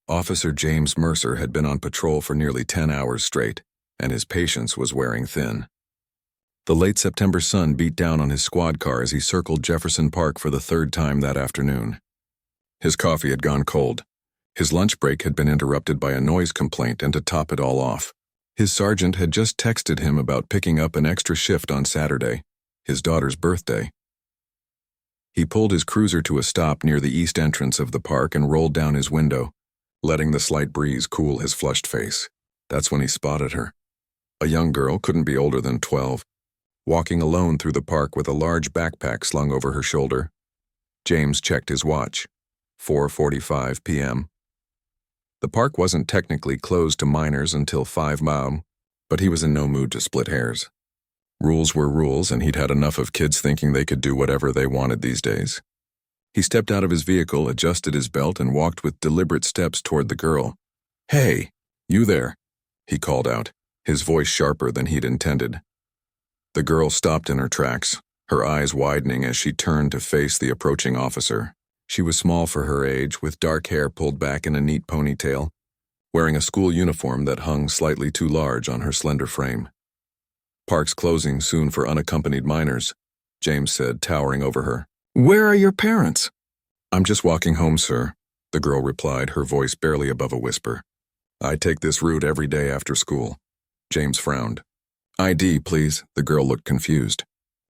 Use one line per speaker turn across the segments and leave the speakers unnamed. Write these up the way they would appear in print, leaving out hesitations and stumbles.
Officer James Mercer had been on patrol for nearly 10 hours straight, and his patience was wearing thin. The late September sun beat down on his squad car as he circled Jefferson Park for the third time that afternoon. His coffee had gone cold. His lunch break had been interrupted by a noise complaint, and to top it all off, his sergeant had just texted him about picking up an extra shift on Saturday, his daughter's birthday. He pulled his cruiser to a stop near the east entrance of the park and rolled down his window, letting the slight breeze cool his flushed face. That's when he spotted her. A young girl, couldn't be older than 12, walking alone through the park with a large backpack slung over her shoulder. James checked his watch. 4:45 p.m. The park wasn't technically closed to minors until 5 p.m., but he was in no mood to split hairs. Rules were rules, and he'd had enough of kids thinking they could do whatever they wanted these days. He stepped out of his vehicle, adjusted his belt, and walked with deliberate steps toward the girl. "Hey, you there," he called out, his voice sharper than he'd intended. The girl stopped in her tracks, her eyes widening as she turned to face the approaching officer. She was small for her age, with dark hair pulled back in a neat ponytail, wearing a school uniform that hung slightly too large on her slender frame. "Park's closing soon for unaccompanied minors," James said, towering over her. "Where are your parents?" "I'm just walking home, sir," the girl replied, her voice barely above a whisper. "I take this route every day after school." James frowned. "ID, please." The girl looked confused.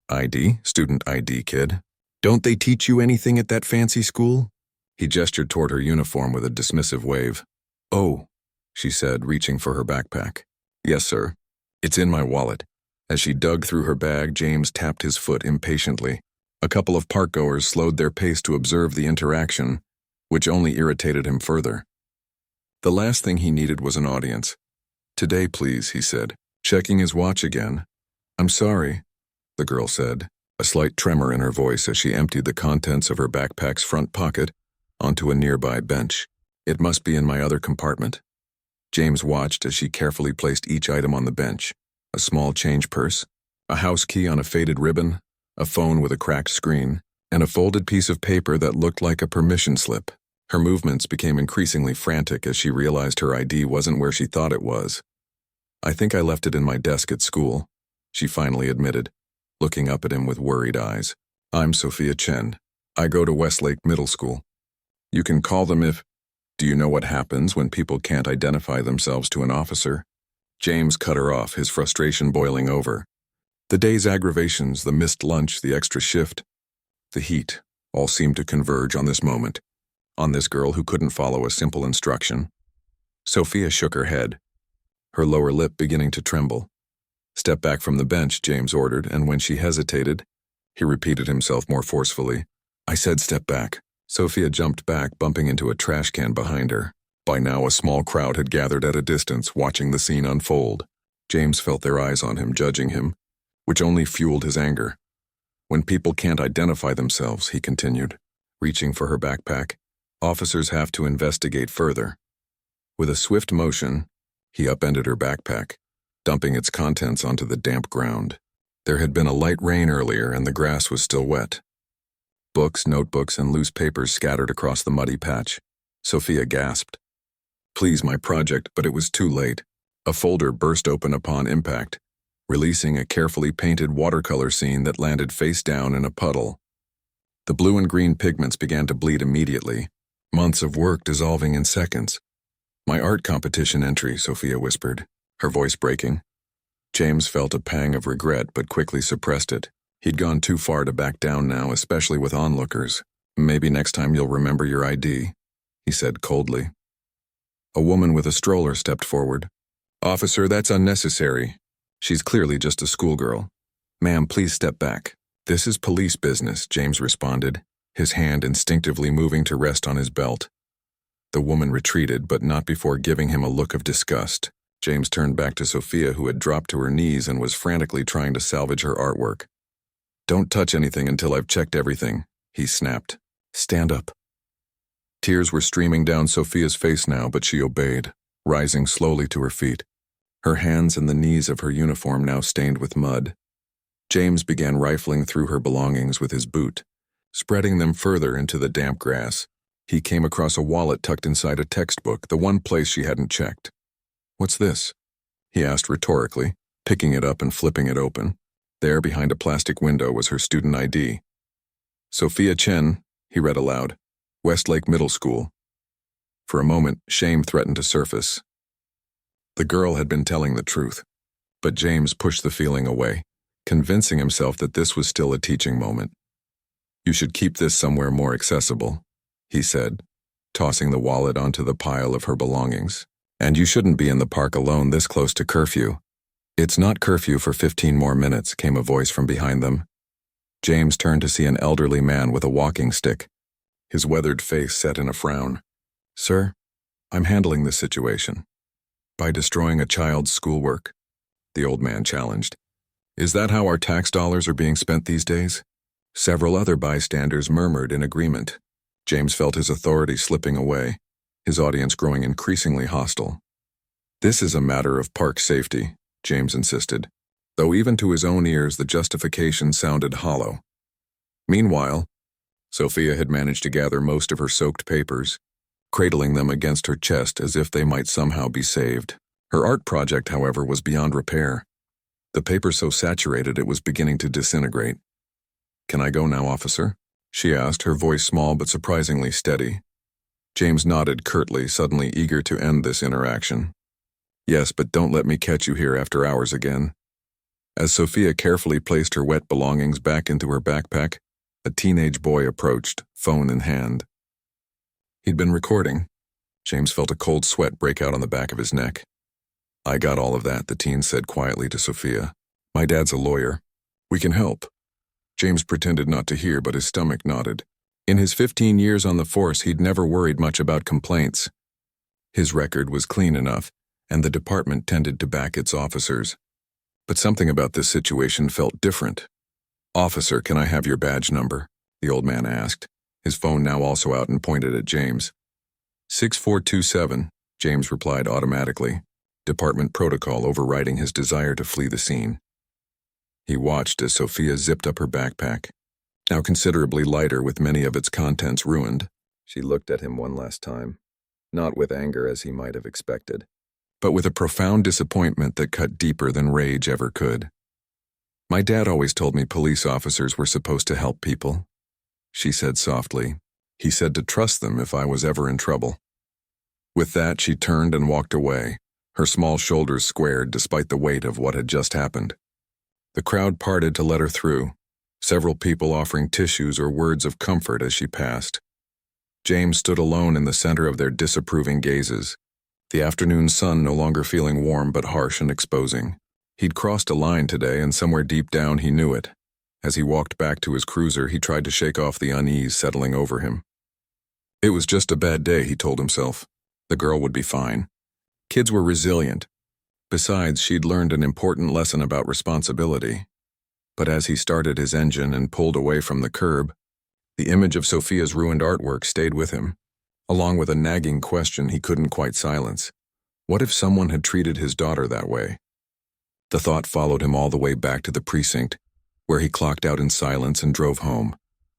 "ID? Student ID, kid. Don't they teach you anything at that fancy school?" He gestured toward her uniform with a dismissive wave. "Oh," she said, reaching for her backpack. "Yes, sir. It's in my wallet." As she dug through her bag, James tapped his foot impatiently. A couple of parkgoers slowed their pace to observe the interaction, which only irritated him further. The last thing he needed was an audience. "Today, please," he said, checking his watch again. "I'm sorry," the girl said, a slight tremor in her voice as she emptied the contents of her backpack's front pocket onto a nearby bench. "It must be in my other compartment." James watched as she carefully placed each item on the bench: a small change purse, a house key on a faded ribbon, a phone with a cracked screen, and a folded piece of paper that looked like a permission slip. Her movements became increasingly frantic as she realized her ID wasn't where she thought it was. "I think I left it in my desk at school," she finally admitted, looking up at him with worried eyes. "I'm Sophia Chen. I go to Westlake Middle School. You can call them if—" "Do you know what happens when people can't identify themselves to an officer?" James cut her off, his frustration boiling over. The day's aggravations, the missed lunch, the extra shift, the heat, all seemed to converge on this moment, on this girl who couldn't follow a simple instruction. Sophia shook her head, her lower lip beginning to tremble. "Step back from the bench," James ordered, and when she hesitated, he repeated himself more forcefully. "I said step back." Sophia jumped back, bumping into a trash can behind her. By now, a small crowd had gathered at a distance, watching the scene unfold. James felt their eyes on him, judging him, which only fueled his anger. "When people can't identify themselves," he continued, reaching for her backpack, "officers have to investigate further." With a swift motion, he upended her backpack, dumping its contents onto the damp ground. There had been a light rain earlier, and the grass was still wet. Books, notebooks, and loose papers scattered across the muddy patch. Sophia gasped. "Please, my project," but it was too late. A folder burst open upon impact, releasing a carefully painted watercolor scene that landed face down in a puddle. The blue and green pigments began to bleed immediately, months of work dissolving in seconds. "My art competition entry," Sophia whispered, her voice breaking. James felt a pang of regret but quickly suppressed it. He'd gone too far to back down now, especially with onlookers. "Maybe next time you'll remember your ID," he said coldly. A woman with a stroller stepped forward. "Officer, that's unnecessary. She's clearly just a schoolgirl." "Ma'am, please step back. This is police business," James responded, his hand instinctively moving to rest on his belt. The woman retreated, but not before giving him a look of disgust. James turned back to Sophia, who had dropped to her knees and was frantically trying to salvage her artwork. "Don't touch anything until I've checked everything," he snapped. "Stand up." Tears were streaming down Sophia's face now, but she obeyed, rising slowly to her feet, her hands and the knees of her uniform now stained with mud. James began rifling through her belongings with his boot, spreading them further into the damp grass. He came across a wallet tucked inside a textbook, the one place she hadn't checked. "What's this?" he asked rhetorically, picking it up and flipping it open. There, behind a plastic window, was her student ID. "Sophia Chen," he read aloud, "Westlake Middle School." For a moment, shame threatened to surface. The girl had been telling the truth, but James pushed the feeling away, convincing himself that this was still a teaching moment. "You should keep this somewhere more accessible," he said, tossing the wallet onto the pile of her belongings. "And you shouldn't be in the park alone this close to curfew." "It's not curfew for 15 more minutes," came a voice from behind them. James turned to see an elderly man with a walking stick, his weathered face set in a frown. "Sir, I'm handling this situation." "By destroying a child's schoolwork?" the old man challenged. "Is that how our tax dollars are being spent these days?" Several other bystanders murmured in agreement. James felt his authority slipping away, his audience growing increasingly hostile. "This is a matter of park safety," James insisted, though even to his own ears the justification sounded hollow. Meanwhile, Sophia had managed to gather most of her soaked papers, cradling them against her chest as if they might somehow be saved. Her art project, however, was beyond repair. The paper so saturated it was beginning to disintegrate. "Can I go now, officer?" she asked, her voice small but surprisingly steady. James nodded curtly, suddenly eager to end this interaction. "Yes, but don't let me catch you here after hours again." As Sophia carefully placed her wet belongings back into her backpack, a teenage boy approached, phone in hand. He'd been recording. James felt a cold sweat break out on the back of his neck. "I got all of that," the teen said quietly to Sophia. "My dad's a lawyer. We can help." James pretended not to hear, but his stomach nodded. In his 15 years on the force, he'd never worried much about complaints. His record was clean enough, and the department tended to back its officers. But something about this situation felt different. "Officer, can I have your badge number?" the old man asked, his phone now also out and pointed at James. 6427, James replied automatically, department protocol overriding his desire to flee the scene. He watched as Sophia zipped up her backpack, now considerably lighter with many of its contents ruined. She looked at him one last time, not with anger as he might have expected, but with a profound disappointment that cut deeper than rage ever could. "My dad always told me police officers were supposed to help people," she said softly. "He said to trust them if I was ever in trouble." With that, she turned and walked away, her small shoulders squared despite the weight of what had just happened. The crowd parted to let her through, several people offering tissues or words of comfort as she passed. James stood alone in the center of their disapproving gazes, the afternoon sun no longer feeling warm but harsh and exposing. He'd crossed a line today, and somewhere deep down he knew it. As he walked back to his cruiser, he tried to shake off the unease settling over him. It was just a bad day, he told himself. The girl would be fine. Kids were resilient. Besides, she'd learned an important lesson about responsibility. But as he started his engine and pulled away from the curb, the image of Sophia's ruined artwork stayed with him, along with a nagging question he couldn't quite silence. What if someone had treated his daughter that way? The thought followed him all the way back to the precinct, where he clocked out in silence and drove home,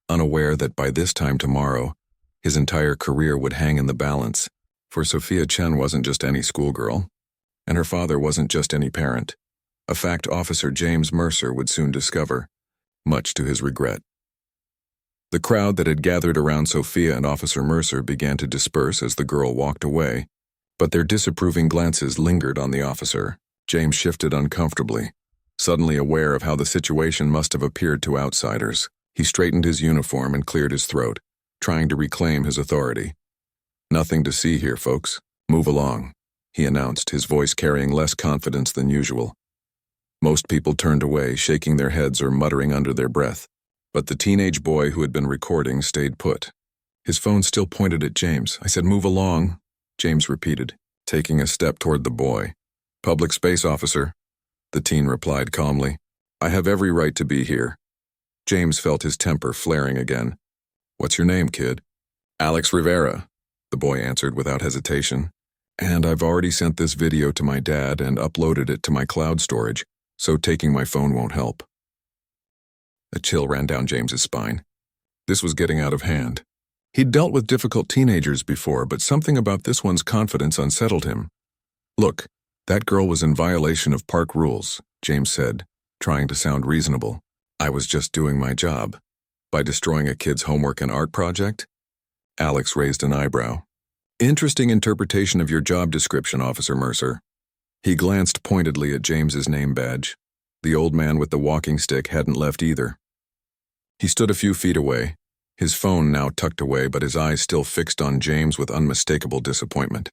unaware that by this time tomorrow, his entire career would hang in the balance. For Sophia Chen wasn't just any schoolgirl, and her father wasn't just any parent, a fact Officer James Mercer would soon discover, much to his regret. The crowd that had gathered around Sophia and Officer Mercer began to disperse as the girl walked away, but their disapproving glances lingered on the officer. James shifted uncomfortably, suddenly aware of how the situation must have appeared to outsiders. He straightened his uniform and cleared his throat, trying to reclaim his authority. "Nothing to see here, folks. Move along," he announced, his voice carrying less confidence than usual. Most people turned away, shaking their heads or muttering under their breath, but the teenage boy who had been recording stayed put. His phone still pointed at James. "I said move along," James repeated, taking a step toward the boy. "Public space, officer," the teen replied calmly. "I have every right to be here." James felt his temper flaring again. "What's your name, kid?" "Alex Rivera," the boy answered without hesitation. "And I've already sent this video to my dad and uploaded it to my cloud storage, so taking my phone won't help." A chill ran down James's spine. This was getting out of hand. He'd dealt with difficult teenagers before, but something about this one's confidence unsettled him. "Look, that girl was in violation of park rules," James said, trying to sound reasonable. "I was just doing my job." "By destroying a kid's homework and art project?" Alex raised an eyebrow. "Interesting interpretation of your job description, Officer Mercer." He glanced pointedly at James's name badge. The old man with the walking stick hadn't left either. He stood a few feet away, his phone now tucked away but his eyes still fixed on James with unmistakable disappointment.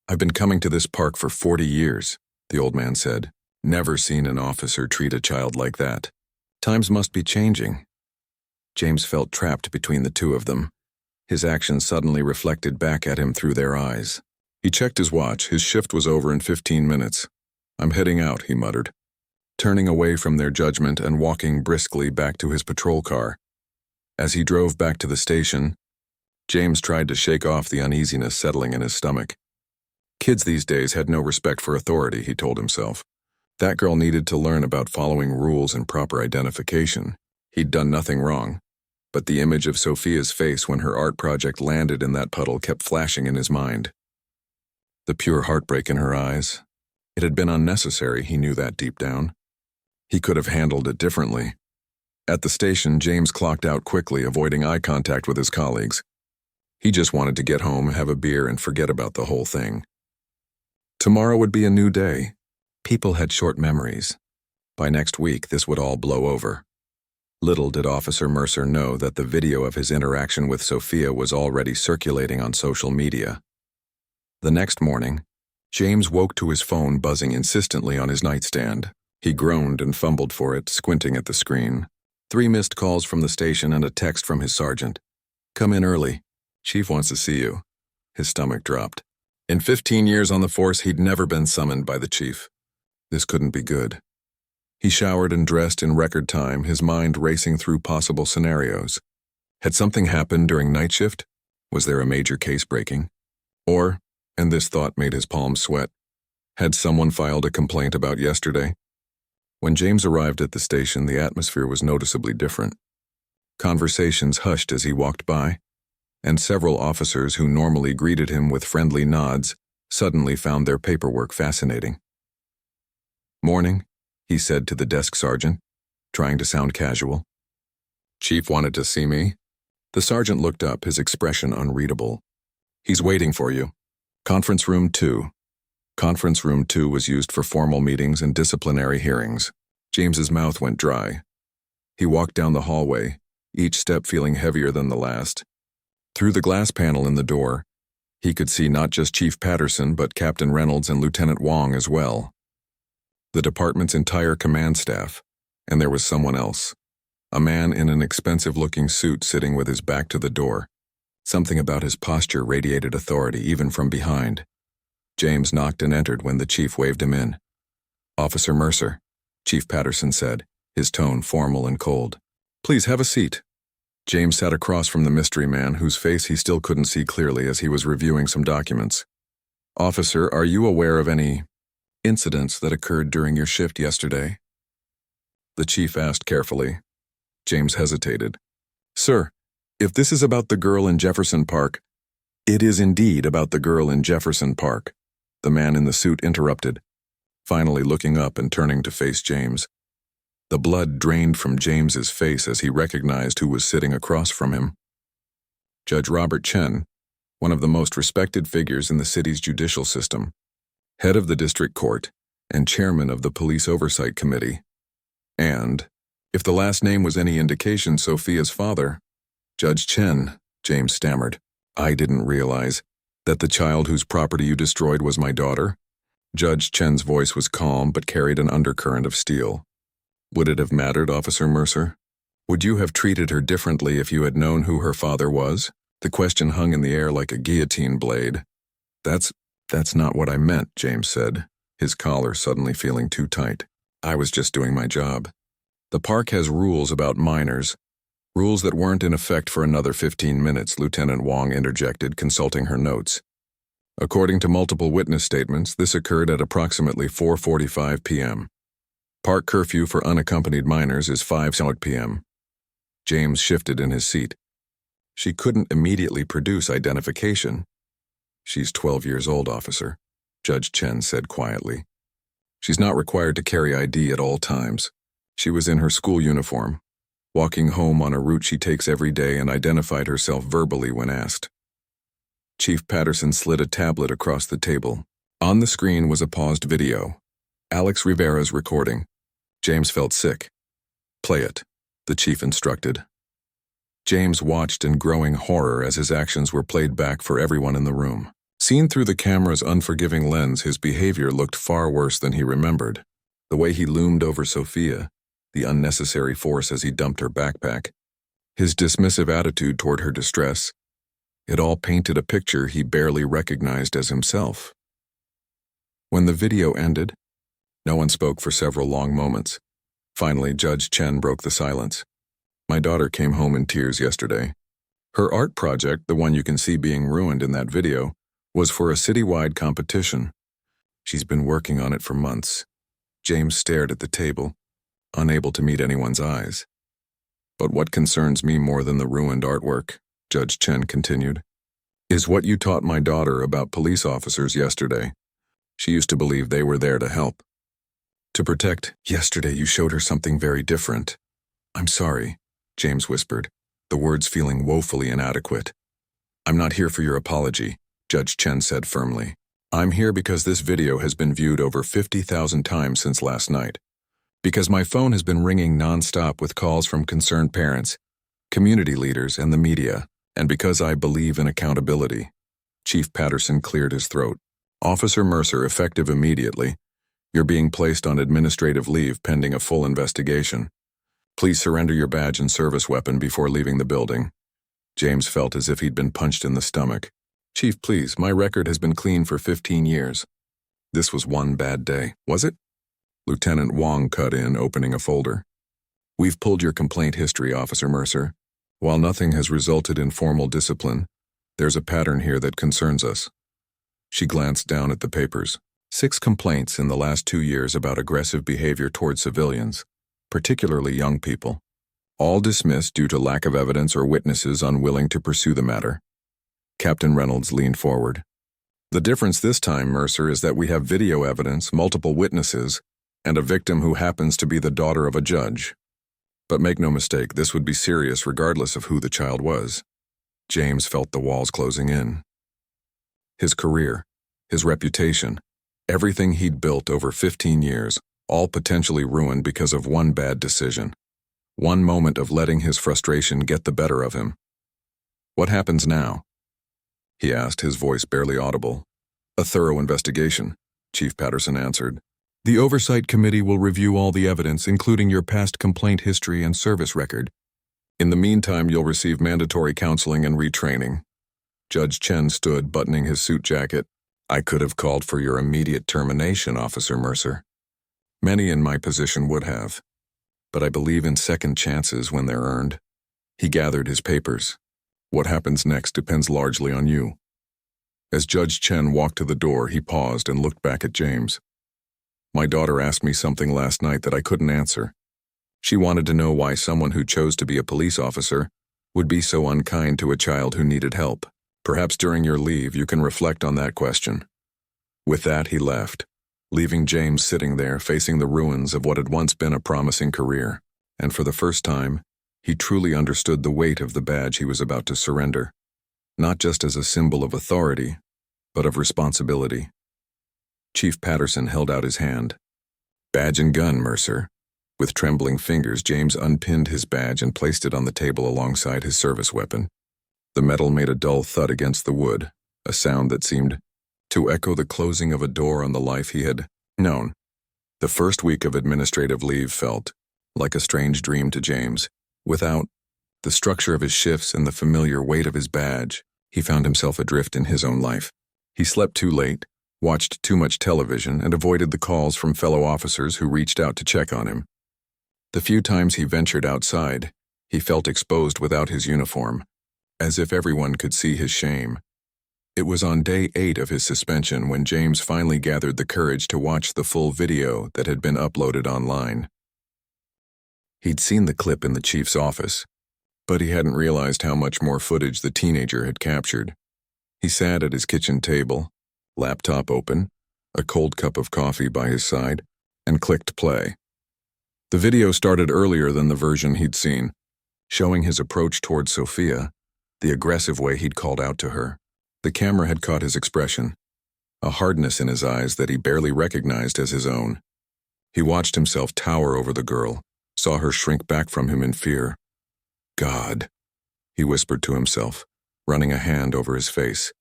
"I've been coming to this park for 40 years, the old man said. "Never seen an officer treat a child like that. Times must be changing." James felt trapped between the two of them. His actions suddenly reflected back at him through their eyes. He checked his watch. His shift was over in 15 minutes. "I'm heading out," he muttered, turning away from their judgment and walking briskly back to his patrol car. As he drove back to the station, James tried to shake off the uneasiness settling in his stomach. Kids these days had no respect for authority, he told himself. That girl needed to learn about following rules and proper identification. He'd done nothing wrong, but the image of Sophia's face when her art project landed in that puddle kept flashing in his mind. The pure heartbreak in her eyes. It had been unnecessary, he knew that deep down. He could have handled it differently. At the station, James clocked out quickly, avoiding eye contact with his colleagues. He just wanted to get home, have a beer, and forget about the whole thing. Tomorrow would be a new day. People had short memories. By next week, this would all blow over. Little did Officer Mercer know that the video of his interaction with Sophia was already circulating on social media. The next morning, James woke to his phone buzzing insistently on his nightstand. He groaned and fumbled for it, squinting at the screen. 3 missed calls from the station and a text from his sergeant. "Come in early. Chief wants to see you." His stomach dropped. In 15 years on the force, he'd never been summoned by the chief. This couldn't be good. He showered and dressed in record time, his mind racing through possible scenarios. Had something happened during night shift? Was there a major case breaking? Or, and this thought made his palms sweat, had someone filed a complaint about yesterday? When James arrived at the station, the atmosphere was noticeably different. Conversations hushed as he walked by, and several officers who normally greeted him with friendly nods suddenly found their paperwork fascinating. "Morning," he said to the desk sergeant, trying to sound casual. "Chief wanted to see me?" The sergeant looked up, his expression unreadable. "He's waiting for you. Conference room 2. Conference room 2 was used for formal meetings and disciplinary hearings. James's mouth went dry. He walked down the hallway, each step feeling heavier than the last. Through the glass panel in the door, he could see not just Chief Patterson but Captain Reynolds and Lieutenant Wong as well. The department's entire command staff, and there was someone else. A man in an expensive-looking suit sitting with his back to the door. Something about his posture radiated authority even from behind. James knocked and entered when the chief waved him in. "Officer Mercer," Chief Patterson said, his tone formal and cold. "Please have a seat." James sat across from the mystery man, whose face he still couldn't see clearly as he was reviewing some documents. "Officer, are you aware of any incidents that occurred during your shift yesterday?" The chief asked carefully. James hesitated. "Sir, if this is about the girl in Jefferson Park—" "It is indeed about the girl in Jefferson Park," the man in the suit interrupted, finally looking up and turning to face James. The blood drained from James's face as he recognized who was sitting across from him. Judge Robert Chen, one of the most respected figures in the city's judicial system, head of the district court and chairman of the police oversight committee. And, if the last name was any indication, Sophia's father. "Judge Chen," James stammered, "I didn't realize that the child whose property you destroyed was my daughter." Judge Chen's voice was calm but carried an undercurrent of steel. "Would it have mattered, Officer Mercer? Would you have treated her differently if you had known who her father was?" The question hung in the air like a guillotine blade. That's not what I meant," James said, his collar suddenly feeling too tight. "I was just doing my job. The park has rules about minors, rules that weren't in effect for another 15 minutes, Lieutenant Wong interjected, consulting her notes. According to multiple witness statements, this occurred at approximately 4:45 p.m. Park curfew for unaccompanied minors is 5 p.m. James shifted in his seat. She couldn't immediately produce identification. "She's 12 years old, officer," Judge Chen said quietly. "She's not required to carry ID at all times. She was in her school uniform, walking home on a route she takes every day, and identified herself verbally when asked." Chief Patterson slid a tablet across the table. On the screen was a paused video. Alex Rivera's recording. James felt sick. "Play it," the chief instructed. James watched in growing horror as his actions were played back for everyone in the room. Seen through the camera's unforgiving lens, his behavior looked far worse than he remembered. The way he loomed over Sophia, the unnecessary force as he dumped her backpack, his dismissive attitude toward her distress, it all painted a picture he barely recognized as himself. When the video ended, no one spoke for several long moments. Finally, Judge Chen broke the silence. "My daughter came home in tears yesterday. Her art project, the one you can see being ruined in that video, was for a citywide competition. She's been working on it for months." James stared at the table, unable to meet anyone's eyes. "But what concerns me more than the ruined artwork," Judge Chen continued, "is what you taught my daughter about police officers yesterday. She used to believe they were there to help, to protect. Yesterday you showed her something very different." "I'm sorry," James whispered, the words feeling woefully inadequate. "I'm not here for your apology," Judge Chen said firmly. "I'm here because this video has been viewed over 50,000 times since last night. Because my phone has been ringing nonstop with calls from concerned parents, community leaders, and the media, and because I believe in accountability." Chief Patterson cleared his throat. "Officer Mercer, effective immediately. You're being placed on administrative leave pending a full investigation. Please surrender your badge and service weapon before leaving the building." James felt as if he'd been punched in the stomach. "Chief, please, my record has been clean for 15 years. This was one bad day, was it?" Lieutenant Wong cut in, opening a folder. "We've pulled your complaint history, Officer Mercer. While nothing has resulted in formal discipline, there's a pattern here that concerns us." She glanced down at the papers. 6 complaints in the last 2 years about aggressive behavior toward civilians, particularly young people. All dismissed due to lack of evidence or witnesses unwilling to pursue the matter. Captain Reynolds leaned forward. "The difference this time, Mercer, is that we have video evidence, multiple witnesses, and a victim who happens to be the daughter of a judge. But make no mistake, this would be serious regardless of who the child was." James felt the walls closing in. His career, his reputation, everything he'd built over 15 years, all potentially ruined because of one bad decision. One moment of letting his frustration get the better of him. "What happens now?" he asked, his voice barely audible. "A thorough investigation," Chief Patterson answered. "The Oversight Committee will review all the evidence, including your past complaint history and service record. In the meantime, you'll receive mandatory counseling and retraining." Judge Chen stood, buttoning his suit jacket. "I could have called for your immediate termination, Officer Mercer. Many in my position would have. But I believe in second chances when they're earned." He gathered his papers. "What happens next depends largely on you." As Judge Chen walked to the door, he paused and looked back at James. "My daughter asked me something last night that I couldn't answer. She wanted to know why someone who chose to be a police officer would be so unkind to a child who needed help. Perhaps during your leave you can reflect on that question." With that, he left, leaving James sitting there facing the ruins of what had once been a promising career. And for the first time, he truly understood the weight of the badge he was about to surrender, not just as a symbol of authority, but of responsibility. Chief Patterson held out his hand. "Badge and gun, Mercer." With trembling fingers, James unpinned his badge and placed it on the table alongside his service weapon. The metal made a dull thud against the wood, a sound that seemed to echo the closing of a door on the life he had known. The first week of administrative leave felt like a strange dream to James. Without the structure of his shifts and the familiar weight of his badge, he found himself adrift in his own life. He slept too late, watched too much television, and avoided the calls from fellow officers who reached out to check on him. The few times he ventured outside, he felt exposed without his uniform, as if everyone could see his shame. It was on day 8 of his suspension when James finally gathered the courage to watch the full video that had been uploaded online. He'd seen the clip in the chief's office, But he hadn't realized how much more footage the teenager had captured. He sat at his kitchen table, laptop open, a cold cup of coffee by his side, and clicked play. The video started earlier than the version he'd seen, showing his approach towards Sophia, the aggressive way he'd called out to her. The camera had caught his expression, a hardness in his eyes that he barely recognized as his own. He watched himself tower over the girl, saw her shrink back from him in fear. God, he whispered to himself, running a hand over his face.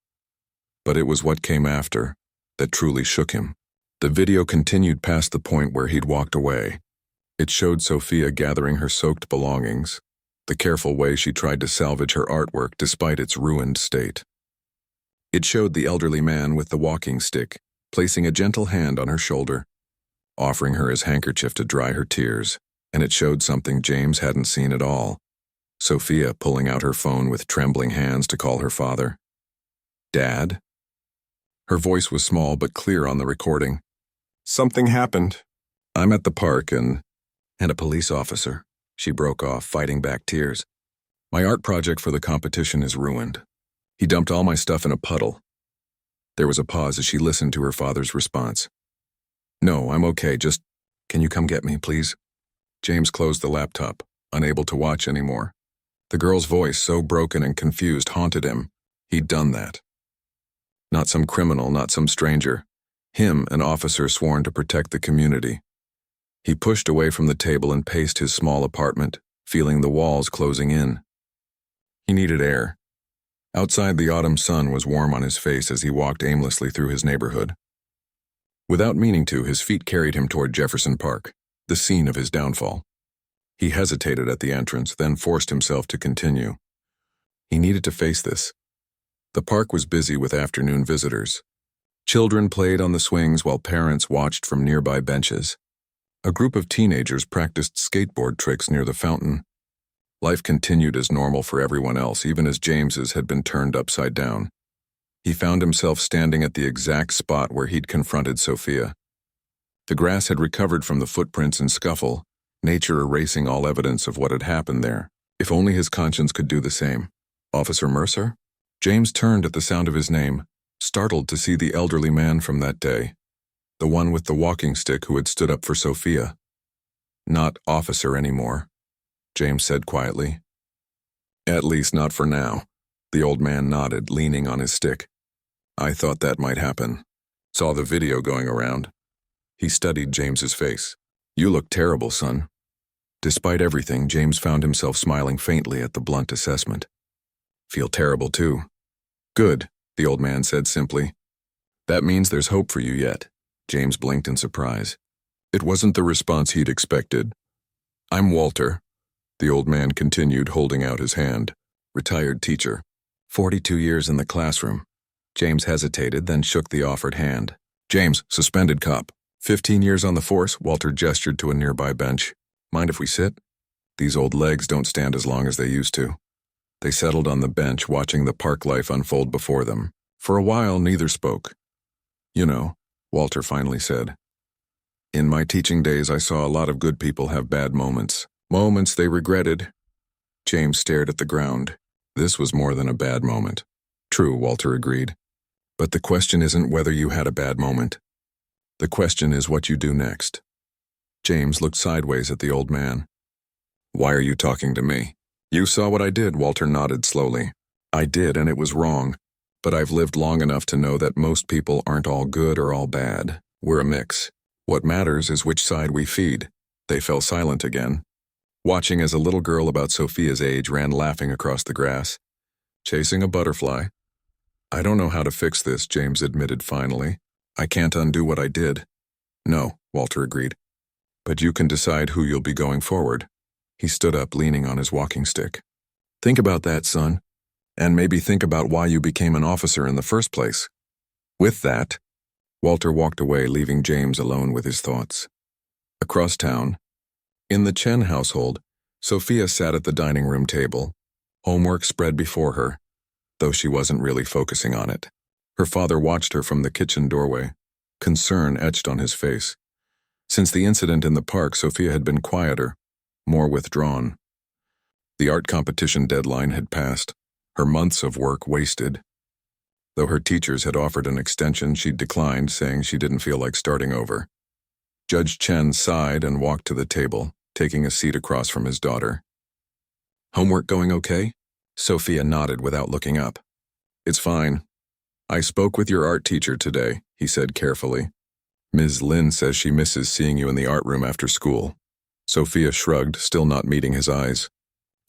But it was what came after that truly shook him. The video continued past the point where he'd walked away. It showed Sophia gathering her soaked belongings, the careful way she tried to salvage her artwork despite its ruined state. It showed the elderly man with the walking stick, placing a gentle hand on her shoulder, offering her his handkerchief to dry her tears, and it showed something James hadn't seen at all. Sophia pulling out her phone with trembling hands to call her father. Dad? Her voice was small but clear on the recording. Something happened. I'm at the park and a police officer. She broke off, fighting back tears. My art project for the competition is ruined. He dumped all my stuff in a puddle. There was a pause as she listened to her father's response. No, I'm okay, just, can you come get me, please? James closed the laptop, unable to watch anymore. The girl's voice, so broken and confused, haunted him. He'd done that. Not some criminal, not some stranger. Him, an officer sworn to protect the community. He pushed away from the table and paced his small apartment, feeling the walls closing in. He needed air. Outside, the autumn sun was warm on his face as he walked aimlessly through his neighborhood. Without meaning to, his feet carried him toward Jefferson Park, the scene of his downfall. He hesitated at the entrance, then forced himself to continue. He needed to face this. The park was busy with afternoon visitors. Children played on the swings while parents watched from nearby benches. A group of teenagers practiced skateboard tricks near the fountain. Life continued as normal for everyone else, even as James's had been turned upside down. He found himself standing at the exact spot where he'd confronted Sophia. The grass had recovered from the footprints and scuffle, nature erasing all evidence of what had happened there. If only his conscience could do the same. Officer Mercer? James turned at the sound of his name, startled to see the elderly man from that day, the one with the walking stick who had stood up for Sophia. Not officer anymore, James said quietly. At least not for now, the old man nodded, leaning on his stick. I thought that might happen. Saw the video going around. He studied James's face. You look terrible, son. Despite everything, James found himself smiling faintly at the blunt assessment. Feel terrible too. Good, the old man said simply. That means there's hope for you yet. James blinked in surprise. It wasn't the response he'd expected. I'm Walter, the old man continued, holding out his hand. Retired teacher. 42 years in the classroom. James hesitated, then shook the offered hand. James, suspended cop. 15 years on the force, Walter gestured to a nearby bench. Mind if we sit? These old legs don't stand as long as they used to. They settled on the bench, watching the park life unfold before them. For a while, neither spoke. You know, Walter finally said. In my teaching days, I saw a lot of good people have bad moments. Moments they regretted. James stared at the ground. This was more than a bad moment. True, Walter agreed. But the question isn't whether you had a bad moment. The question is what you do next. James looked sideways at the old man. Why are you talking to me? You saw what I did, Walter nodded slowly. I did, and it was wrong. But I've lived long enough to know that most people aren't all good or all bad. We're a mix. What matters is which side we feed. They fell silent again, watching as a little girl about Sophia's age ran laughing across the grass. Chasing a butterfly. I don't know how to fix this, James admitted finally. I can't undo what I did. No, Walter agreed. But you can decide who you'll be going forward. He stood up, leaning on his walking stick. Think about that, son. And maybe think about why you became an officer in the first place. With that, Walter walked away, leaving James alone with his thoughts. Across town, in the Chen household, Sophia sat at the dining room table, homework spread before her, though she wasn't really focusing on it. Her father watched her from the kitchen doorway, concern etched on his face. Since the incident in the park, Sophia had been quieter, more withdrawn. The art competition deadline had passed, her months of work wasted. Though her teachers had offered an extension, she'd declined, saying she didn't feel like starting over. Judge Chen sighed and walked to the table, taking a seat across from his daughter. "Homework going okay?" Sophia nodded without looking up. "It's fine. I spoke with your art teacher today," he said carefully. "Ms. Lin says she misses seeing you in the art room after school." Sophia shrugged, still not meeting his eyes.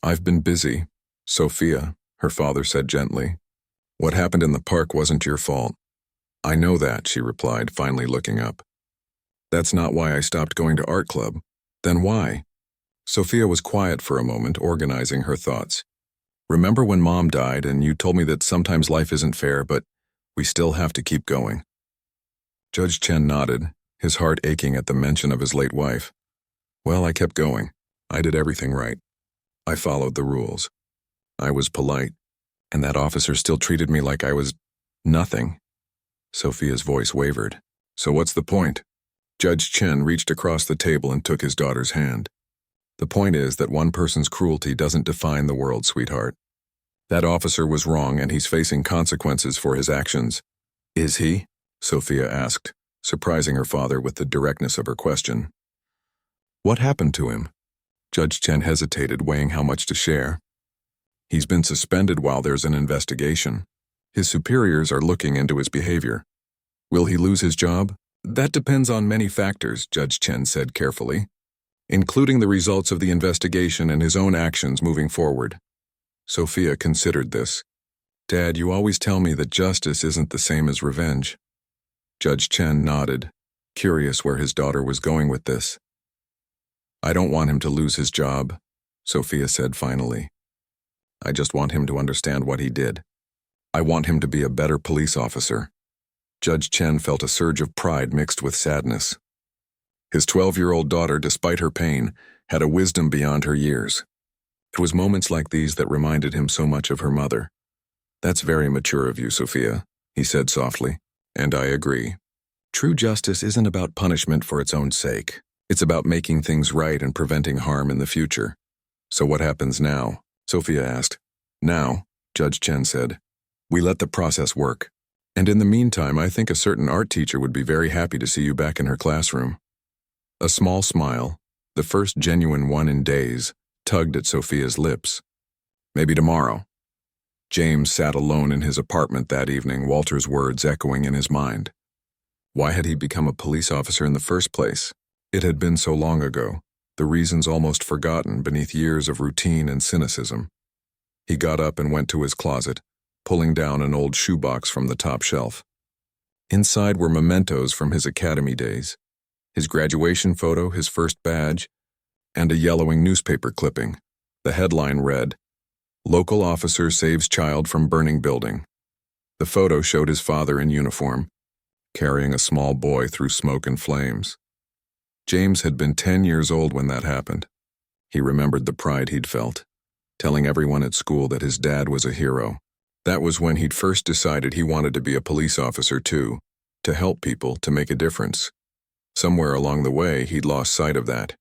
"I've been busy, Sophia," her father said gently. "What happened in the park wasn't your fault." "I know that," she replied, finally looking up. "That's not why I stopped going to art club." "Then why?" Sophia was quiet for a moment, organizing her thoughts. "Remember when Mom died and you told me that sometimes life isn't fair, but we still have to keep going?" Judge Chen nodded, his heart aching at the mention of his late wife. "Well, I kept going. I did everything right. I followed the rules. I was polite, and that officer still treated me like I was nothing." Sophia's voice wavered. "So what's the point?" Judge Chen reached across the table and took his daughter's hand. "The point is that one person's cruelty doesn't define the world, sweetheart. That officer was wrong and he's facing consequences for his actions." "Is he?" Sophia asked, surprising her father with the directness of her question. "What happened to him?" Judge Chen hesitated, weighing how much to share. "He's been suspended while there's an investigation. His superiors are looking into his behavior. Will he lose his job? That depends on many factors," Judge Chen said carefully, "including the results of the investigation and his own actions moving forward." Sophia considered this. "Dad, you always tell me that justice isn't the same as revenge." Judge Chen nodded, curious where his daughter was going with this. "I don't want him to lose his job," Sophia said finally. "I just want him to understand what he did. I want him to be a better police officer." Judge Chen felt a surge of pride mixed with sadness. His 12-year-old daughter, despite her pain, had a wisdom beyond her years. It was moments like these that reminded him so much of her mother. "That's very mature of you, Sophia," he said softly, "and I agree. True justice isn't about punishment for its own sake. It's about making things right and preventing harm in the future." "So what happens now?" Sophia asked. "Now," Judge Chen said, "we let the process work. And in the meantime, I think a certain art teacher would be very happy to see you back in her classroom." A small smile, the first genuine one in days, tugged at Sophia's lips. "Maybe tomorrow." James sat alone in his apartment that evening, Walter's words echoing in his mind. Why had he become a police officer in the first place? It had been so long ago, the reasons almost forgotten beneath years of routine and cynicism. He got up and went to his closet, pulling down an old shoebox from the top shelf. Inside were mementos from his academy days, his graduation photo, his first badge, and a yellowing newspaper clipping. The headline read, "Local Officer Saves Child from Burning Building." The photo showed his father in uniform, carrying a small boy through smoke and flames. James had been 10 years old when that happened. He remembered the pride he'd felt, telling everyone at school that his dad was a hero. That was when he'd first decided he wanted to be a police officer too, to help people, to make a difference. Somewhere along the way, he'd lost sight of that.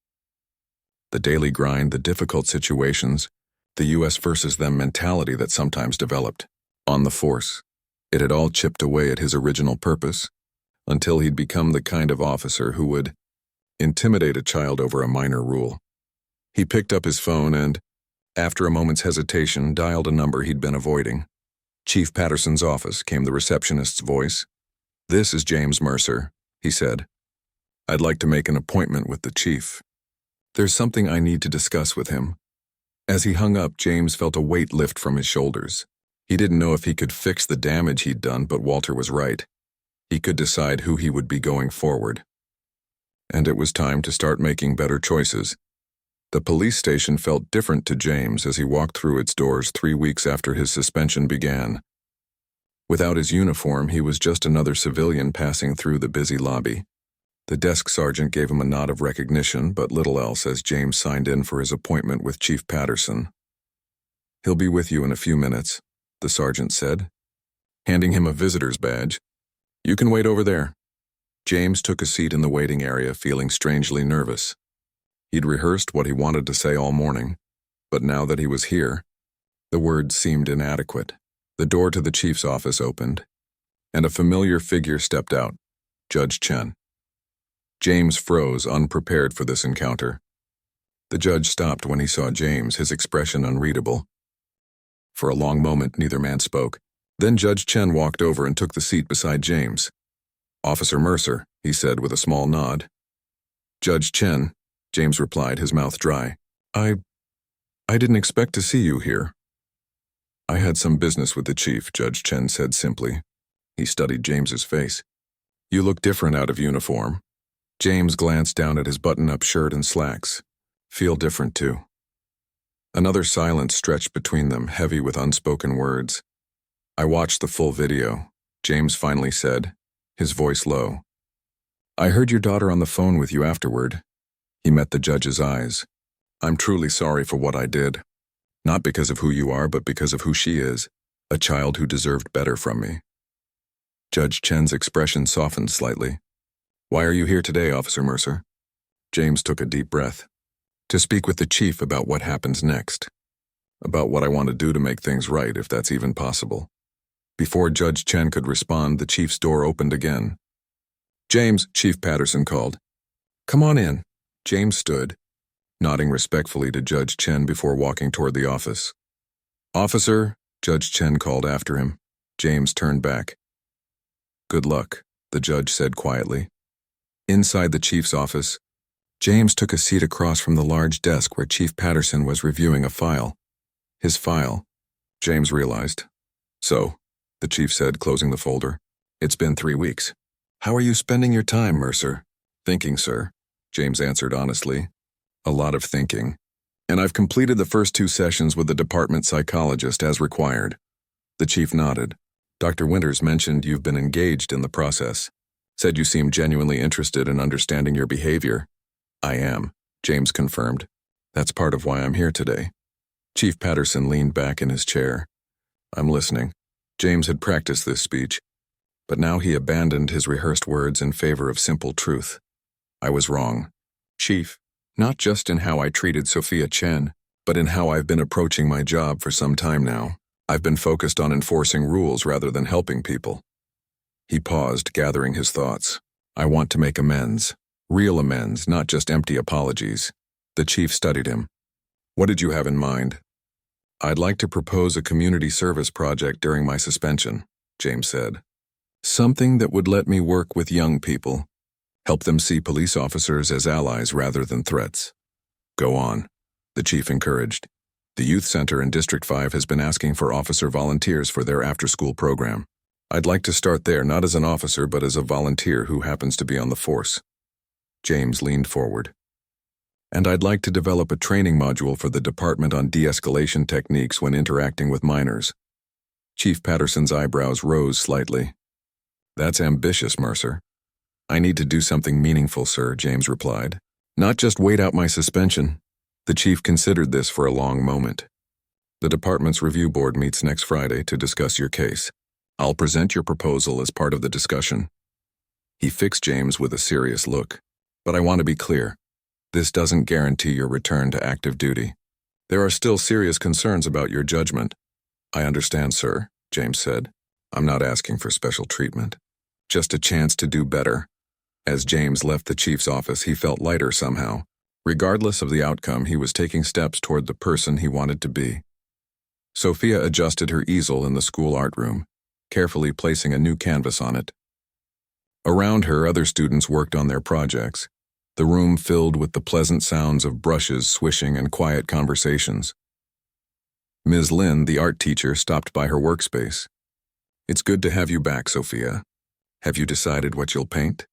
The daily grind, the difficult situations, the US versus them mentality that sometimes developed. On the force. It had all chipped away at his original purpose, until he'd become the kind of officer who would intimidate a child over a minor rule. He picked up his phone and, after a moment's hesitation, dialed a number he'd been avoiding. Chief Patterson's office, came the receptionist's voice. "This is James Mercer," he said. "I'd like to make an appointment with the chief. There's something I need to discuss with him." As he hung up, James felt a weight lift from his shoulders. He didn't know if he could fix the damage he'd done, but Walter was right. He could decide who he would be going forward. And it was time to start making better choices. The police station felt different to James as he walked through its doors 3 weeks after his suspension began. Without his uniform, he was just another civilian passing through the busy lobby. The desk sergeant gave him a nod of recognition, but little else as James signed in for his appointment with Chief Patterson. "He'll be with you in a few minutes," the sergeant said, handing him a visitor's badge. "You can wait over there." James took a seat in the waiting area, feeling strangely nervous. He'd rehearsed what he wanted to say all morning, But now that he was here, the words seemed inadequate. The door to the chief's office opened, and a familiar figure stepped out, Judge Chen. James froze, unprepared for this encounter. The judge stopped when he saw James, his expression unreadable. For a long moment, neither man spoke. Then Judge Chen walked over and took the seat beside James. "Officer Mercer," he said with a small nod. "Judge Chen," James replied, his mouth dry. I didn't expect to see you here." "I had some business with the chief," Judge Chen said simply. He studied James's face. "You look different out of uniform." James glanced down at his button-up shirt and slacks. "Feel different, too." Another silence stretched between them, heavy with unspoken words. "I watched the full video," James finally said, his voice low. "I heard your daughter on the phone with you afterward." He met the judge's eyes. "I'm truly sorry for what I did. Not because of who you are, but because of who she is, a child who deserved better from me." Judge Chen's expression softened slightly. "Why are you here today, Officer Mercer?" James took a deep breath. "To speak with the chief about what happens next. About what I want to do to make things right, if that's even possible." Before Judge Chen could respond, the chief's door opened again. "James," Chief Patterson called. "Come on in." James stood, nodding respectfully to Judge Chen before walking toward the office. "Officer," Judge Chen called after him. James turned back. "Good luck," the judge said quietly. Inside the chief's office, James took a seat across from the large desk where Chief Patterson was reviewing a file. His file, James realized. "So," the chief said, closing the folder. "It's been 3 weeks. How are you spending your time, Mercer?" "Thinking, sir," James answered honestly. "A lot of thinking. And I've completed the first 2 sessions with the department psychologist as required." The chief nodded. "Dr. Winters mentioned you've been engaged in the process. Said you seem genuinely interested in understanding your behavior." "I am," James confirmed. "That's part of why I'm here today." Chief Patterson leaned back in his chair. "I'm listening." James had practiced this speech, but now he abandoned his rehearsed words in favor of simple truth. "I was wrong, Chief, not just in how I treated Sophia Chen, but in how I've been approaching my job for some time now. I've been focused on enforcing rules rather than helping people." He paused, gathering his thoughts. "I want to make amends. Real amends, not just empty apologies." The chief studied him. "What did you have in mind?" "I'd like to propose a community service project during my suspension," James said. "Something that would let me work with young people. Help them see police officers as allies rather than threats." "Go on," the chief encouraged. "The youth center in District 5 has been asking for officer volunteers for their after-school program. I'd like to start there not as an officer but as a volunteer who happens to be on the force." James leaned forward. "And I'd like to develop a training module for the department on de-escalation techniques when interacting with minors." Chief Patterson's eyebrows rose slightly. "That's ambitious, Mercer." "I need to do something meaningful, sir," James replied. "Not just wait out my suspension." The chief considered this for a long moment. "The department's review board meets next Friday to discuss your case. I'll present your proposal as part of the discussion." He fixed James with a serious look. "But I want to be clear. This doesn't guarantee your return to active duty. There are still serious concerns about your judgment." "I understand, sir," James said. "I'm not asking for special treatment. Just a chance to do better." As James left the chief's office, he felt lighter somehow. Regardless of the outcome, he was taking steps toward the person he wanted to be. Sophia adjusted her easel in the school art room, carefully placing a new canvas on it. Around her, other students worked on their projects, the room filled with the pleasant sounds of brushes swishing and quiet conversations. Ms. Lin, the art teacher, stopped by her workspace. "It's good to have you back, Sophia. Have you decided what you'll paint?"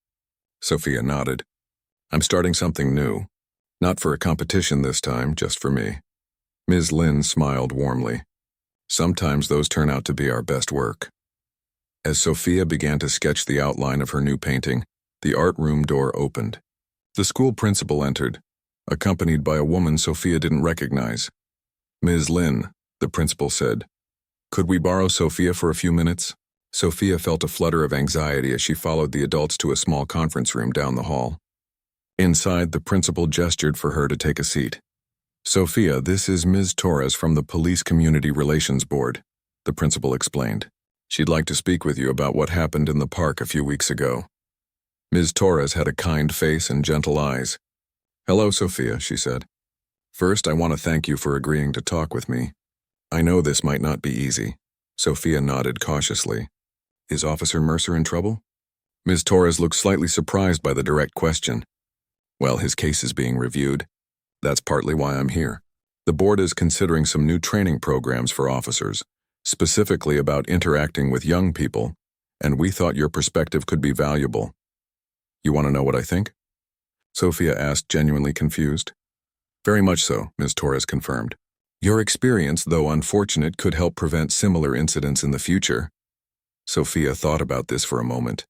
Sophia nodded. "I'm starting something new. Not for a competition this time, just for me." Ms. Lin smiled warmly. "Sometimes those turn out to be our best work." As Sophia began to sketch the outline of her new painting, the art room door opened. The school principal entered, accompanied by a woman Sophia didn't recognize. "Ms. Lin," the principal said, "could we borrow Sophia for a few minutes?" Sophia felt a flutter of anxiety as she followed the adults to a small conference room down the hall. Inside, the principal gestured for her to take a seat. Sophia, this is Ms. Torres from the Police Community Relations Board, the principal explained. She'd like to speak with you about what happened in the park a few weeks ago. Ms. Torres had a kind face and gentle eyes. Hello, Sophia, she said. First, I want to thank you for agreeing to talk with me. I know this might not be easy. Sophia nodded cautiously. Is Officer Mercer in trouble? Ms. Torres looked slightly surprised by the direct question. Well, his case is being reviewed. That's partly why I'm here. The board is considering some new training programs for officers, specifically about interacting with young people, and we thought your perspective could be valuable. You want to know what I think? Sophia asked, genuinely confused. Very much so, Ms. Torres confirmed. Your experience, though unfortunate, could help prevent similar incidents in the future. Sophia thought about this for a moment.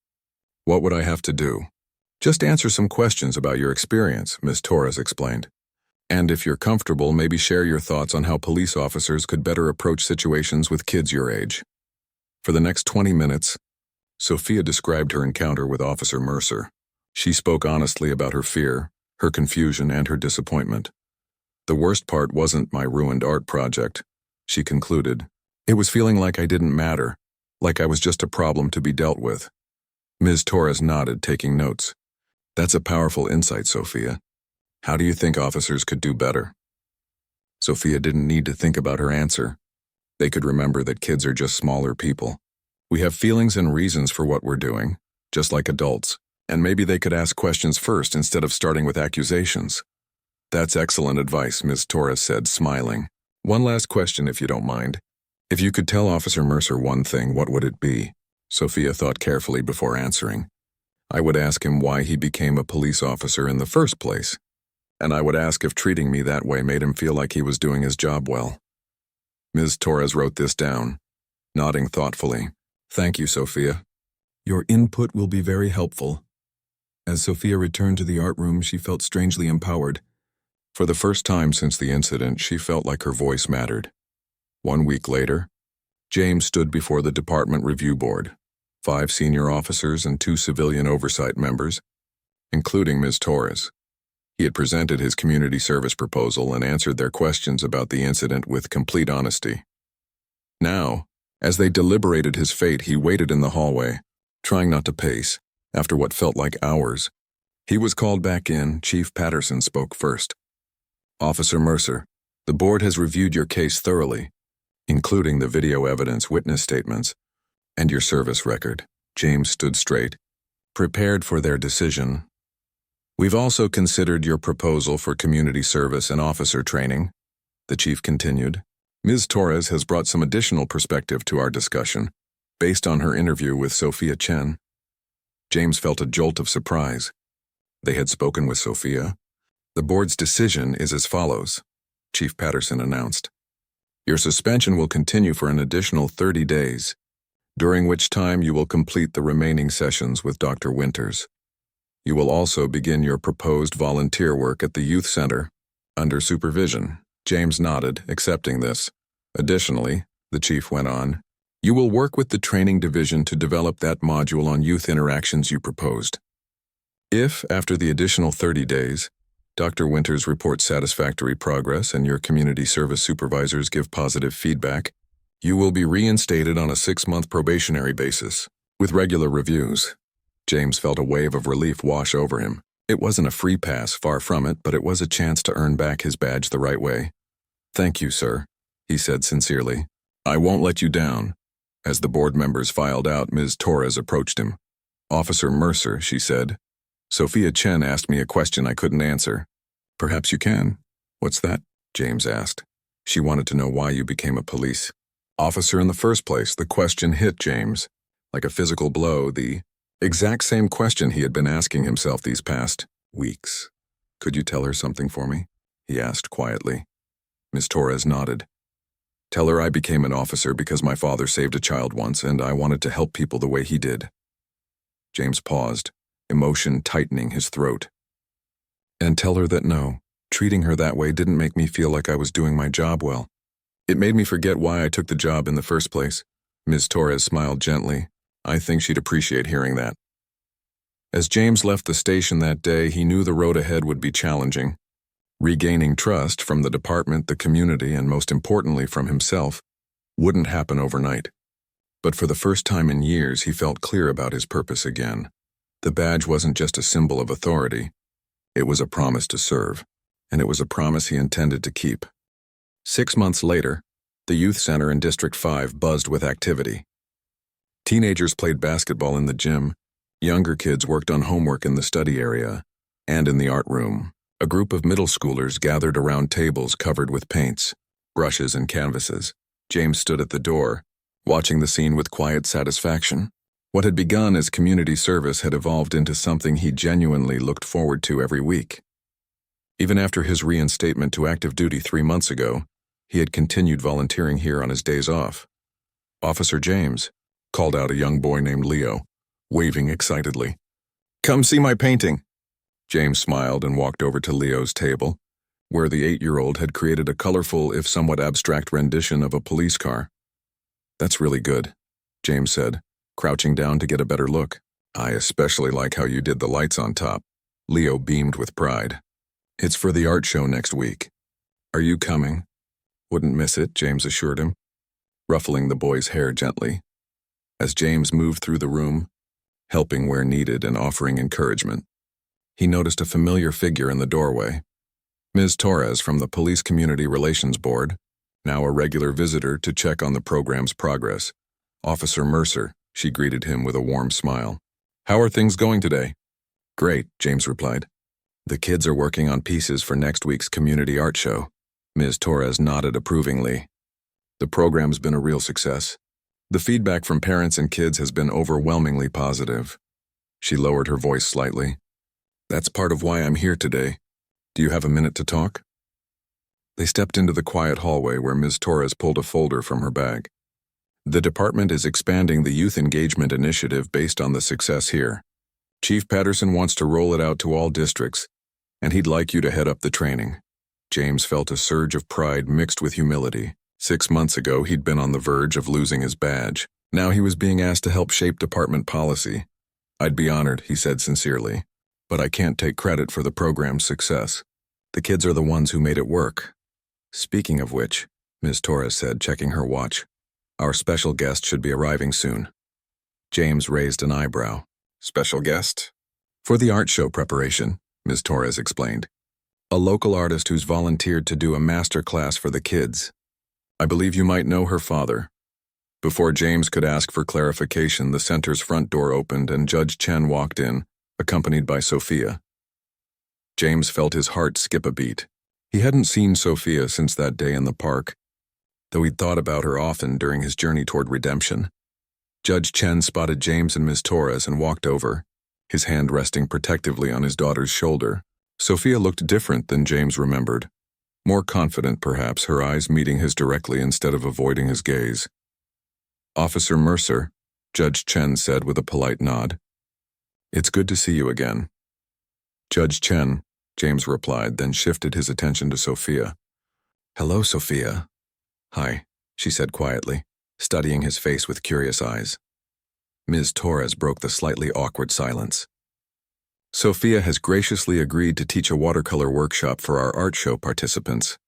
What would I have to do? Just answer some questions about your experience, Ms. Torres explained. And if you're comfortable, maybe share your thoughts on how police officers could better approach situations with kids your age. For the next 20 minutes, Sophia described her encounter with Officer Mercer. She spoke honestly about her fear, her confusion, and her disappointment. The worst part wasn't my ruined art project, she concluded. It was feeling like I didn't matter, like I was just a problem to be dealt with. Ms. Torres nodded, taking notes. That's a powerful insight, Sophia. How do you think officers could do better? Sophia didn't need to think about her answer. They could remember that kids are just smaller people. We have feelings and reasons for what we're doing, just like adults, and maybe they could ask questions first instead of starting with accusations. That's excellent advice, Ms. Torres said, smiling. One last question, if you don't mind. If you could tell Officer Mercer one thing, what would it be? Sophia thought carefully before answering. I would ask him why he became a police officer in the first place. And I would ask if treating me that way made him feel like he was doing his job well. Ms. Torres wrote this down, nodding thoughtfully. Thank you, Sophia. Your input will be very helpful. As Sophia returned to the art room, she felt strangely empowered. For the first time since the incident, she felt like her voice mattered. 1 week later, James stood before the department review board, 5 senior officers and 2 civilian oversight members, including Ms. Torres. He had presented his community service proposal and answered their questions about the incident with complete honesty. Now, as they deliberated his fate, he waited in the hallway, trying not to pace, after what felt like hours. He was called back in. Chief Patterson spoke first. Officer Mercer, the board has reviewed your case thoroughly, including the video evidence, witness statements, and your service record. James stood straight, prepared for their decision. We've also considered your proposal for community service and officer training, the chief continued. Ms. Torres has brought some additional perspective to our discussion, based on her interview with Sophia Chen. James felt a jolt of surprise. They had spoken with Sophia. The board's decision is as follows, Chief Patterson announced. Your suspension will continue for an additional 30 days, during which time you will complete the remaining sessions with Dr. Winters. You will also begin your proposed volunteer work at the youth center, under supervision. James nodded, accepting this. Additionally, the chief went on, you will work with the training division to develop that module on youth interactions you proposed. If, after the additional 30 days, Dr. Winters reports satisfactory progress and your community service supervisors give positive feedback, you will be reinstated on a 6-month probationary basis, with regular reviews. James felt a wave of relief wash over him. It wasn't a free pass, far from it, but it was a chance to earn back his badge the right way. Thank you, sir, he said sincerely. I won't let you down. As the board members filed out, Ms. Torres approached him. Officer Mercer, she said. Sophia Chen asked me a question I couldn't answer. Perhaps you can. What's that? James asked. She wanted to know why you became a police officer in the first place. The question hit James. Like a physical blow, the exact same question he had been asking himself these past weeks. Could you tell her something for me? He asked quietly. Ms. Torres nodded. Tell her I became an officer because my father saved a child once and I wanted to help people the way he did. James paused, emotion tightening his throat. And tell her that no, treating her that way didn't make me feel like I was doing my job well. It made me forget why I took the job in the first place. Ms. Torres smiled gently. I think she'd appreciate hearing that. As James left the station that day, he knew the road ahead would be challenging. Regaining trust from the department, the community, and most importantly from himself wouldn't happen overnight. But for the first time in years, he felt clear about his purpose again. The badge wasn't just a symbol of authority. It was a promise to serve, and it was a promise he intended to keep. 6 months later, the youth center in District 5 buzzed with activity. Teenagers played basketball in the gym, younger kids worked on homework in the study area, and in the art room, a group of middle schoolers gathered around tables covered with paints, brushes, and canvases. James stood at the door, watching the scene with quiet satisfaction. What had begun as community service had evolved into something he genuinely looked forward to every week. Even after his reinstatement to active duty 3 months ago, he had continued volunteering here on his days off. "Officer James," called out a young boy named Leo, waving excitedly. "Come see my painting." James smiled and walked over to Leo's table, where the 8-year-old had created a colorful, if somewhat abstract rendition of a police car. "That's really good," James said, crouching down to get a better look. "I especially like how you did the lights on top." Leo beamed with pride. "It's for the art show next week. Are you coming?" "Wouldn't miss it," James assured him, ruffling the boy's hair gently. As James moved through the room, helping where needed and offering encouragement, he noticed a familiar figure in the doorway. Ms. Torres from the Police Community Relations Board, now a regular visitor to check on the program's progress. "Officer Mercer," she greeted him with a warm smile. "How are things going today?" "Great," James replied. "The kids are working on pieces for next week's community art show." Ms. Torres nodded approvingly. "The program's been a real success. The feedback from parents and kids has been overwhelmingly positive." She lowered her voice slightly. "That's part of why I'm here today. Do you have a minute to talk?" They stepped into the quiet hallway where Ms. Torres pulled a folder from her bag. "The department is expanding the youth engagement initiative based on the success here. Chief Patterson wants to roll it out to all districts, and he'd like you to head up the training." James felt a surge of pride mixed with humility. 6 months ago, he'd been on the verge of losing his badge. Now he was being asked to help shape department policy. "I'd be honored," he said sincerely, "but I can't take credit for the program's success. The kids are the ones who made it work." "Speaking of which," Ms. Torres said, checking her watch, "our special guest should be arriving soon." James raised an eyebrow. "Special guest?" "For the art show preparation," Ms. Torres explained. "A local artist who's volunteered to do a master class for the kids. I believe you might know her father." Before James could ask for clarification, the center's front door opened and Judge Chen walked in, accompanied by Sophia. James felt his heart skip a beat. He hadn't seen Sophia since that day in the park, though he'd thought about her often during his journey toward redemption. Judge Chen spotted James and Ms. Torres and walked over, his hand resting protectively on his daughter's shoulder. Sophia looked different than James remembered. More confident, perhaps, her eyes meeting his directly instead of avoiding his gaze. "Officer Mercer," Judge Chen said with a polite nod. "It's good to see you again." "Judge Chen," James replied, then shifted his attention to Sophia. "Hello, Sophia." "Hi," she said quietly, studying his face with curious eyes. Ms. Torres broke the slightly awkward silence. "Sophia has graciously agreed to teach a watercolor workshop for our art show participants.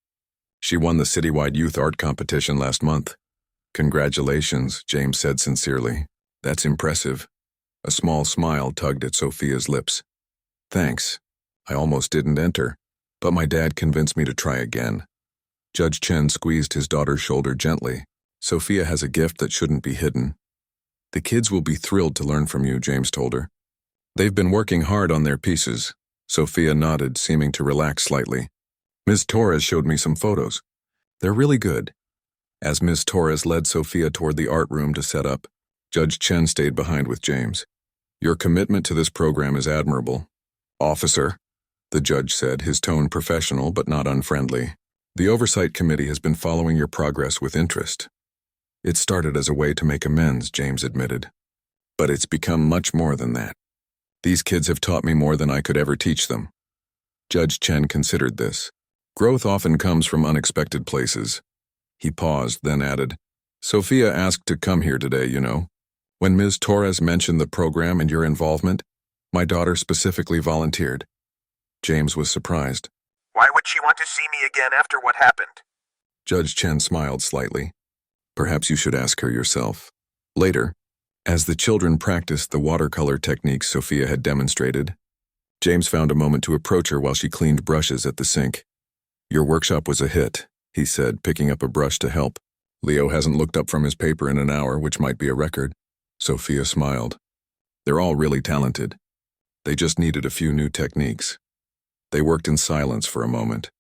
She won the citywide youth art competition last month." "Congratulations," James said sincerely. "That's impressive." A small smile tugged at Sophia's lips. "Thanks. I almost didn't enter, but my dad convinced me to try again." Judge Chen squeezed his daughter's shoulder gently. "Sophia has a gift that shouldn't be hidden." "The kids will be thrilled to learn from you," James told her. "They've been working hard on their pieces." Sophia nodded, seeming to relax slightly. "Ms. Torres showed me some photos. They're really good." As Ms. Torres led Sophia toward the art room to set up, Judge Chen stayed behind with James. "Your commitment to this program is admirable." "Officer," the judge said, his tone professional but not unfriendly, "the Oversight Committee has been following your progress with interest." "It started as a way to make amends," James admitted. "But it's become much more than that. These kids have taught me more than I could ever teach them." Judge Chen considered this. "Growth often comes from unexpected places." He paused, then added, "Sophia asked to come here today, you know. When Ms. Torres mentioned the program and your involvement, my daughter specifically volunteered." James was surprised. "Why would
Don't you want to see me again after what happened?
Judge Chen smiled slightly. Perhaps you should ask her yourself. Later, as the children practiced the watercolor techniques Sophia had demonstrated, James found a moment to approach her while she cleaned brushes at the sink. Your workshop was a hit, he said, picking up a brush to help. Leo hasn't looked up from his paper in an hour, which might be a record. Sophia smiled. They're all really talented. They just needed a few new techniques. They worked in silence for a moment,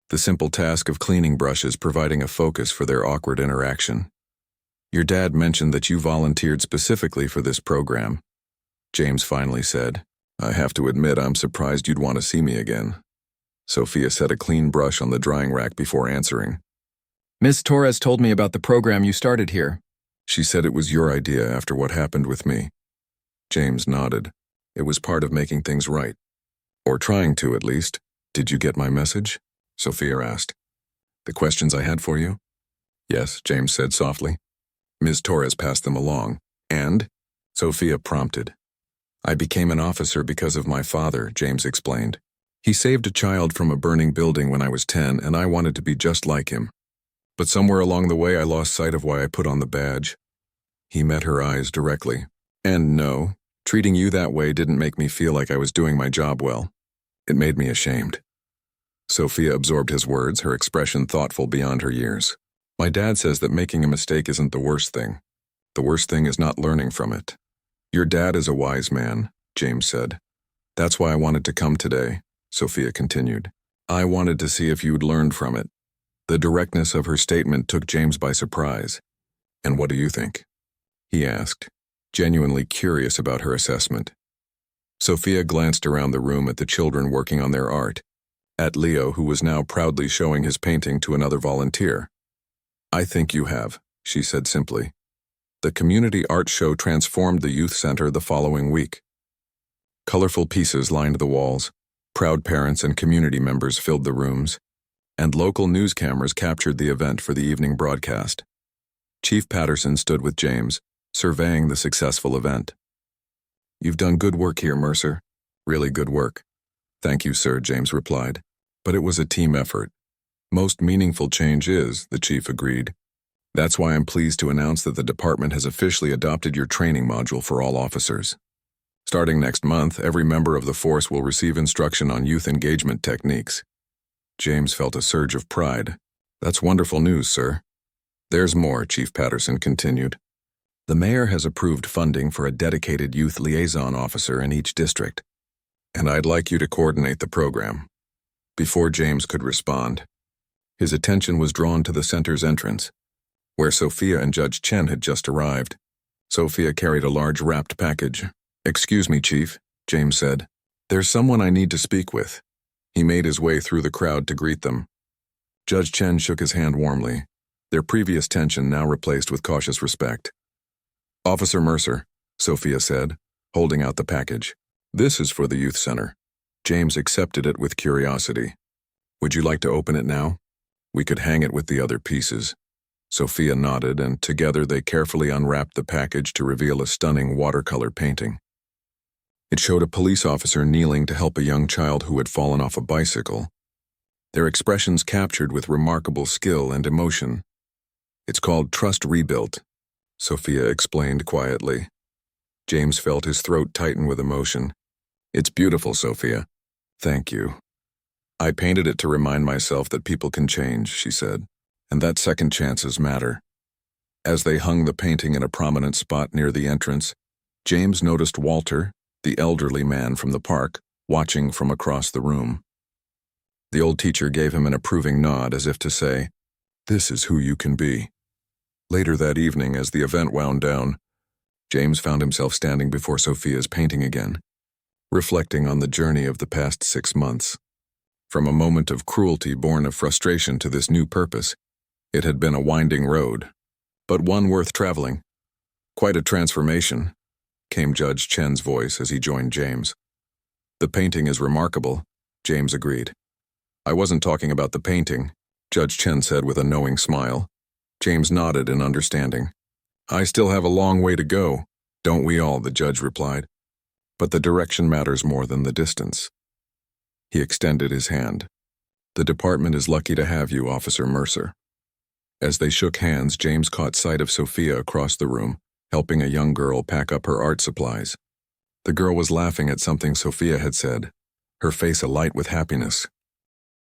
the simple task of cleaning brushes providing a focus for their awkward interaction. Your dad mentioned that you volunteered specifically for this program, James finally said. I have to admit I'm surprised you'd want to see me again. Sophia set a clean brush on the drying rack before answering.
Ms. Torres told me about the program you started here.
She said it was your idea after what happened with me. James nodded. It was part of making things right. Or trying to, at least. Did you get my message? Sophia asked. The questions I had for you? Yes, James said softly. Ms. Torres passed them along. And? Sophia prompted. I became an officer because of my father, James explained. He saved a child from a burning building when I was 10, and I wanted to be just like him. But somewhere along the way I lost sight of why I put on the badge. He met her eyes directly. And no, treating you that way didn't make me feel like I was doing my job well. It made me ashamed. Sophia absorbed his words, her expression thoughtful beyond her years. My dad says that making a mistake isn't the worst thing. The worst thing is not learning from it. Your dad is a wise man, James said. That's why I wanted to come today, Sophia continued. I wanted to see if you'd learned from it. The directness of her statement took James by surprise. And what do you think? He asked, genuinely curious about her assessment. Sophia glanced around the room at the children working on their art, at Leo, who was now proudly showing his painting to another volunteer. I think you have, she said simply. The community art show transformed the youth center the following week. Colorful pieces lined the walls, proud parents and community members filled the rooms, and local news cameras captured the event for the evening broadcast. Chief Patterson stood with James, surveying the successful event. You've done good work here, Mercer. Really good work. Thank you, sir, James replied. But it was a team effort. Most meaningful change is, the chief agreed. That's why I'm pleased to announce that the department has officially adopted your training module for all officers. Starting next month, every member of the force will receive instruction on youth engagement techniques. James felt a surge of pride. That's wonderful news, sir. There's more, Chief Patterson continued. The mayor has approved funding for a dedicated youth liaison officer in each district, and I'd like you to coordinate the program. Before James could respond, his attention was drawn to the center's entrance, where Sophia and Judge Chen had just arrived. Sophia carried a large wrapped package. Excuse me, Chief, James said. There's someone I need to speak with. He made his way through the crowd to greet them. Judge Chen shook his hand warmly, their previous tension now replaced with cautious respect. Officer Mercer, Sophia said, holding out the package. This is for the youth center. James accepted it with curiosity. Would you like to open it now? We could hang it with the other pieces. Sophia nodded, and together they carefully unwrapped the package to reveal a stunning watercolor painting. It showed a police officer kneeling to help a young child who had fallen off a bicycle, their expressions captured with remarkable skill and emotion. It's called Trust Rebuilt, Sophia explained quietly. James felt his throat tighten with emotion. It's beautiful, Sophia. Thank you. I painted it to remind myself that people can change, she said, and that second chances matter. As they hung the painting in a prominent spot near the entrance, James noticed Walter, the elderly man from the park, watching from across the room. The old teacher gave him an approving nod as if to say, "This is who you can be." Later that evening, as the event wound down, James found himself standing before Sophia's painting again, reflecting on the journey of the past 6 months. From a moment of cruelty born of frustration to this new purpose, it had been a winding road, but one worth traveling. Quite a transformation, came Judge Chen's voice as he joined James. The painting is remarkable, James agreed. I wasn't talking about the painting, Judge Chen said with a knowing smile. James nodded in understanding. I still have a long way to go, don't we all, the judge replied. But the direction matters more than the distance. He extended his hand. The department is lucky to have you, Officer Mercer. As they shook hands, James caught sight of Sophia across the room, helping a young girl pack up her art supplies. The girl was laughing at something Sophia had said, her face alight with happiness.